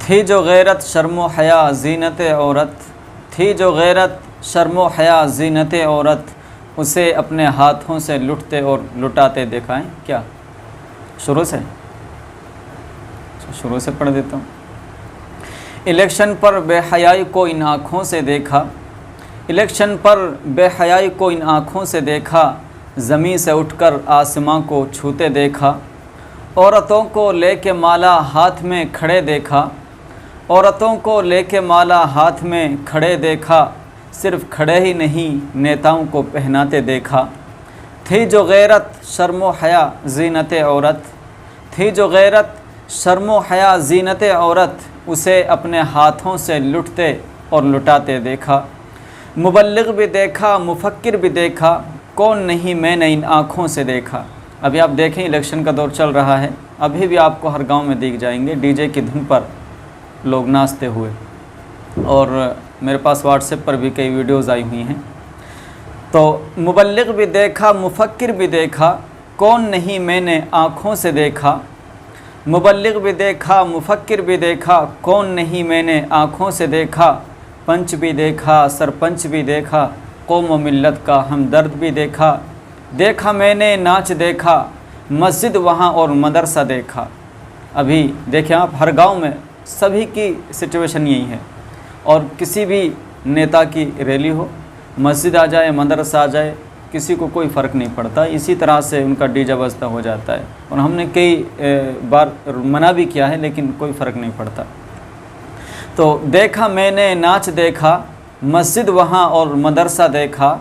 थी जो गैरत शर्मो हया ज़ीनत औरत, थी जो गैरत शर्मो हया ज़ीनत औरत, उसे अपने हाथों से लुटते और लुटाते देखा है। क्या शुरू से पढ़ देता हूँ। इलेक्शन पर बेहयाई को इन आँखों से देखा, इलेक्शन पर बेहयाई को इन आँखों से देखा, ज़मीं से उठकर आसमां को छूते देखा। औरतों को लेके माला हाथ में खड़े देखा, औरतों को लेके माला हाथ में खड़े देखा, सिर्फ खड़े ही नहीं नेताओं को पहनाते देखा। थी जो गैरत शर्मो हया ज़ीनत औरत, थी जो गैरत शर्मो हया ज़ीनत औरत, उसे अपने हाथों से लुटते और लुटाते देखा। मुबल्लिग भी देखा, मुफक्किर भी देखा, कौन नहीं मैंने इन आँखों से देखा। अभी आप देखें इलेक्शन का दौर चल रहा है, अभी भी आपको हर गांव में दिख जाएंगे डीजे की धुन पर लोग नाचते हुए, और मेरे पास व्हाट्सएप पर भी कई वीडियोज़ आई हुई हैं। तो मुबल्लिग भी देखा, मुफक्किर भी देखा, कौन नहीं मैंने आँखों से देखा। मुबल्लिग भी देखा, मुफक्किर भी देखा, कौन नहीं मैंने आँखों से देखा। पंच भी देखा, सरपंच भी देखा, कौम व मिल्लत का हमदर्द भी देखा। देखा मैंने नाच देखा, मस्जिद वहाँ और मदरसा देखा। अभी देखें आप, हर गांव में सभी की सिचुएशन यही है, और किसी भी नेता की रैली हो, मस्जिद आ जाए, मदरसा आ जाए, किसी को कोई फ़र्क नहीं पड़ता। इसी तरह से उनका डीजे बजता हो जाता है, और हमने कई बार मना भी किया है, लेकिन कोई फ़र्क नहीं पड़ता। तो देखा मैंने नाच देखा, मस्जिद वहाँ और मदरसा देखा।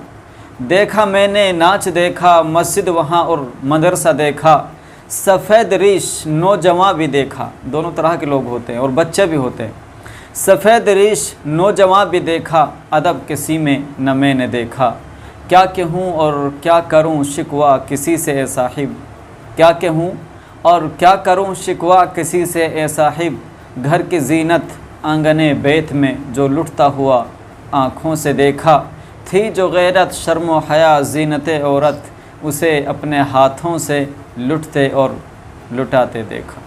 देखा मैंने नाच देखा, मस्जिद वहाँ और मदरसा देखा। सफ़ेद रीश नौजवान भी देखा, दोनों तरह के लोग होते हैं और बच्चे भी होते हैं। सफ़ेद रीश नौजवान भी देखा, अदब के सीमे न मैंने देखा। क्या कहूँ और क्या करूँ शिकवा किसी से ए साहिब, क्या कहूँ और क्या करूँ शिकवा किसी से ए साहिब। घर की जीनत आंगने बैत में जो लुटता हुआ आँखों से देखा। थी जो गैरत शर्मो हया ज़ीनत औरत, उसे अपने हाथों से लुटते और लुटाते देखा।